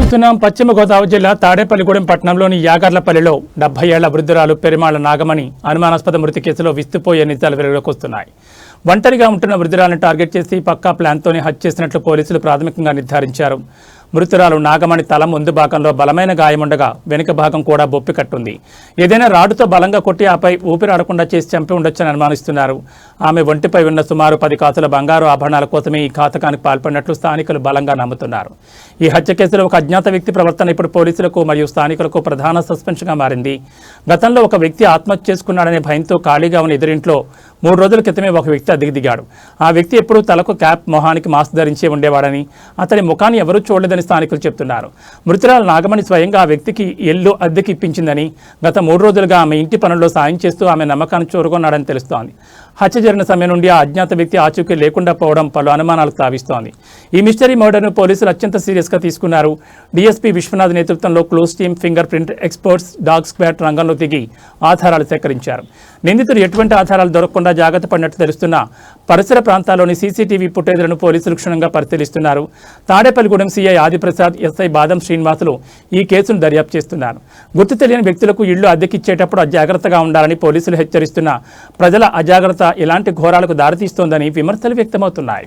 చూస్తున్నాం. పశ్చిమ గోదావరి జిల్లా తాడేపల్లిగూడెం పట్టణంలోని యాగర్లపల్లిలో 70 ఏళ్ల వృద్ధురాలు పెరిమాళ్ల నాగమణి అనుమానాస్పద మృతి కేసులో విస్తుపోయే నిజాలు వెలుగులోకి వస్తున్నాయి. ఒంటరిగా ఉంటున్న వృద్ధురాలను టార్గెట్ చేసి పక్కా ప్లాన్తోనే హత్య చేసినట్లు పోలీసులు ప్రాథమికంగా నిర్ధారించారు. మృతురాలు నాగమణి తల ముందు భాగంలో బలమైన గాయముండగా వెనుక భాగం కూడా బొప్పి కట్టుంది. ఏదైనా రాడుతో బలంగా కొట్టి ఆపై ఊపిరాడకుండా చేసి చంపి ఉండొచ్చని అనుమానిస్తున్నారు. ఆమె ఒంటిపై ఉన్న సుమారు 10 కాసుల బంగారు ఆభరణాల కోసమే ఈ ఘాతకానికి పాల్పడినట్లు స్థానికులు బలంగా నమ్ముతున్నారు. ఈ హత్య కేసులో ఒక అజ్ఞాత వ్యక్తి ప్రవర్తన ఇప్పుడు పోలీసులకు మరియు స్థానికులకు ప్రధాన సస్పెన్స్గా మారింది. గతంలో ఒక వ్యక్తి ఆత్మహత్య చేసుకున్నాడనే భయంతో ఖాళీగా ఉన్న ఎదురింట్లో 3 రోజుల క్రితమే ఒక వ్యక్తి అద్దెకి దిగాడు. ఆ వ్యక్తి ఎప్పుడూ తలకు క్యాప్, మొహానికి మాస్క్ ధరించే ఉండేవాడని, అతని ముఖాన్ని ఎవరూ చూడలేదని స్థానికులు చెప్తున్నారు. మృతురాలు నాగమణి స్వయంగా ఆ వ్యక్తికి ఇల్లు అద్దెకి ఇప్పించిందని, గత 3 రోజులుగా ఆమె ఇంటి పనుల్లో సాయం చేస్తూ ఆమె నమ్మకాన్ని చూరగొన్నాడని తెలుస్తోంది. హత్య జరిగిన సమయం నుండి ఆ అజ్ఞాత వ్యక్తి ఆచూకీ లేకుండా పోవడం పలు అనుమానాలకు తావిస్తోంది. ఈ మిస్టరీ మర్డర్ను పోలీసులు అత్యంత సీరియస్గా తీసుకున్నారు. డీఎస్పీ విశ్వనాథ్ నేతృత్వంలో close team, finger print experts, dog squad రంగంలో దిగి ఆధారాలు సేకరించారు. నిందితులు ఎటువంటి ఆధారాలు దొరకకుండా జాగ్రత్త పడినట్టు తెలుస్తున్న పరిసర ప్రాంతాల్లోని సీసీటీవీ ఫుటేజ్లను పోలీసులు క్షుణ్ణంగా పరిశీలిస్తున్నారు. తాడేపల్లిగూడెం సీఐ ఆదిప్రసాద్, ఎస్ఐ బాదం శ్రీనివాసులు ఈ కేసును దర్యాప్తు చేస్తున్నారు. గుర్తు తెలియని వ్యక్తులకు ఇళ్లు అద్దెకిచ్చేటప్పుడు జాగ్రత్తగా ఉండాలని పోలీసులు హెచ్చరిస్తున్న ప్రజల అజాగ్రత్త ఇలాంటి ఘోరాలకు దారితీస్తోందని విమర్శలు వ్యక్తమవుతున్నాయి.